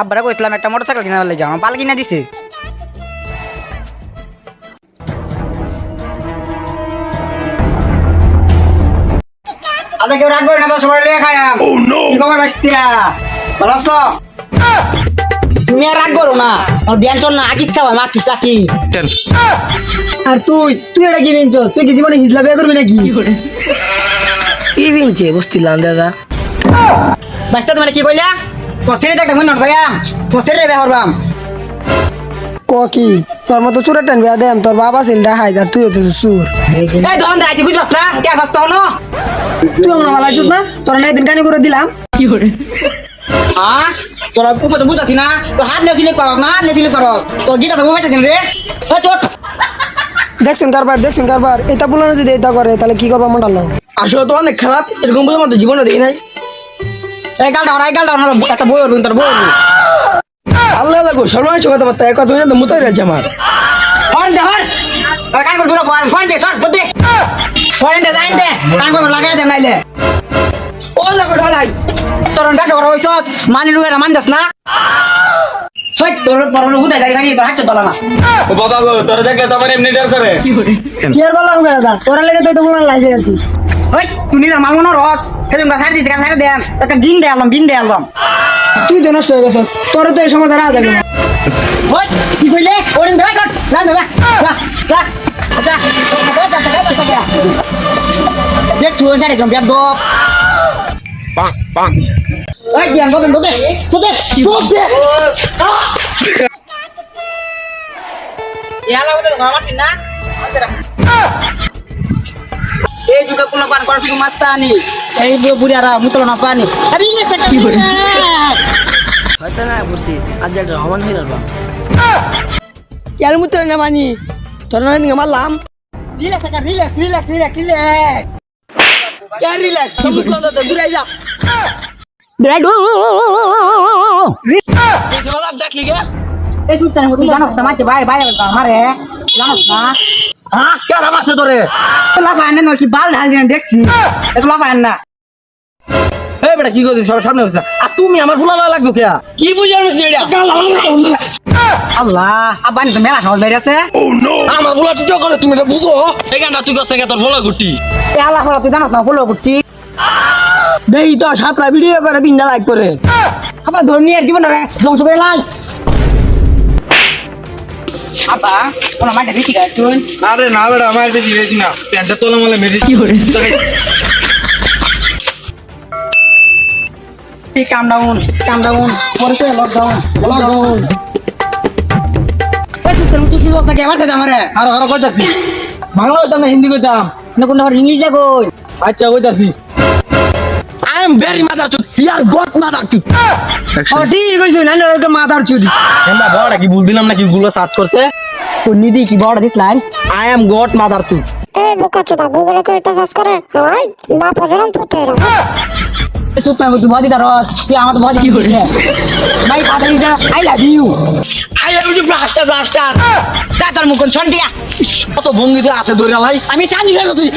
আব্বারা কইছিলাম একটা মোটরসাইকেল কিনা লাগে আমার পাল কিনা দিছে। আদা কেউ রাখবো না তো সবাই লিয়ে খায়াম। কি খবর বাস্তিয়া ভালো আছো? তুমি আর রাগ করো না, আর ব্যঞ্জন না আকিস খাওয়া মা কিসা কি। আর তুই এটা কি বিনছস? তুই কি জীবনে হিজলা বিয়ে করবি নাকি? কি বিনছে বুঝছিলাম দাদা। বাস্তা তোমার কি কইলা? পছরে দেখ মন ভাইয়া পছরে বিয়ে করবাম। ক কি তোর মতো চুরের টান বিয়া দেম, তোর বাবা ছিল হাই যা তুই তো চুর। এই ধন রাজি বুঝছস না? কে ফাস্তা হলো? তুই আমার ভালো আছিস না? তোর না একদিন গানি করে দিলাম। কি করে? হ্যাঁ তোরা উপর তো বুঝাছি না, তো হাত লেছিলে করস না, লেছিলে করস তো গিটা তো মোবাইল রে। এই চট দেখছেন কারবার এটা বলো না যদি এটা করে তাহলে কি করবো মন্ডাল। আসলে তো অনেক খারাপ, এরকম বলে মতো জীবনে দেখি নাই। এই গালটা একটা বই করবি তোর বই করবি। আল্লাহ লাগো সর্বনাশ কথা বার্তা এক কথা তো মুতাই রাখছে আমার। ফোন দে হর কান করে দূরে বল ফোন দে সর দে ফোন দে যাইন দে কান করে লাগাই দে নাইলে ও লাগো ঢালাই তোর ডাটা করা হইছ মানি রুয়েরা মানদাস না সই তোর বড় হুদাই যাই গানি তোর হাত দলা না ও বাবা গো তোর দেখে তোমার এমনি ডর করে কি আর বললাম দাদা তোরা লেগে তো মনে লাগে আছি। ওই তুই নিজের মাল মনে রক্স সেদিন গাছ ছাড় দিতে গাছ ছাড় দেন একটা বিন দে আলম তুই তো নষ্ট হয়ে গেছিস, তোর তো এই সময় ধরা যাবে না। ওই কি কইলে ওরেন দে কর না দেখ শুয়ে যারে একদম বেদ ওই দিয়ান দে ইয়ালা বলে আমার না এই যুগে পোলা পান করা শুধু মাছ পানি এই বুড়িয়ারা মুতল না পানি আরে কি করে হয়তো না পড়ছি আজ একটা হমান হয়ে যাবা কেন মুতো না মানি তোর না মারলাম। রিল্যাক্স কেন রিল্যাক্স সবুজ লন্দ তো দূরে যা ব্রেড ডাকলি গে এই সুতান মতো জানো তো মাঝে বাইরে মারে জানোস না হ্যাঁ কেন মারছে তোরে লাফায় না কি বাল ঢাল দেখছি এটা লাফায় না এই বেটা কি করছিস সবার সামনে হচ্ছে আর তুমি আমার ফুলা লাগছো কে কি বুঝার মুসলি এটা আল্লাহ আব্বানি তো মেলা সহজ বাইরে আছে আমার ফুলা তুই করে তুমি এটা বুঝো এই গানটা তুই করছে তোর ফুলা গুটি এ আল্লাহ তুই জানোস না ফলো করছি দেই তো সাতটা ভিডিও করে তিনটা লাইক করে আবার ধর্মীয় জীবন ধ্বংস করে লাই আব্বা কোন মাঠে বেশি গাছ তুই আরে না বেটা আমার বেশি বেশি না প্যান্টটা তোলা মলে মেরে কি করে কাম ডাউন পরে তো লকডাউন এই সুতান মতো কি বলতা কে মারতে আমারে আর আর কইতাছি বাংলা কইতাম না হিন্দি কইতাম না কোন ইংলিশ দে কই আচ্ছা কইতাছি আই এম ভেরি মাদার চুদ হিয়ার গট মাদার চুদ ও ঠিক কইছ না না মাদার চুদি কেনবা বড় কি ভুল দিলাম নাকি গুলো সার্চ করতে কোন নিদি কি বড় দিতলাম আই এম গট মাদার চুদ এই বোকা চোদা গুগলে তো এটা সার্চ করে হাই বাপ হজরম পুতের সুতান মতো বডি দারস তুই আমার বডি কি হইছে ভাই পাতালি দা আই লাভ ইউ ব্লাস্টার তা তোর মুখ কোন ছন দিয়া কত ভঙ্গিতে আছে ধরে লাই আমি চাঁদি তুই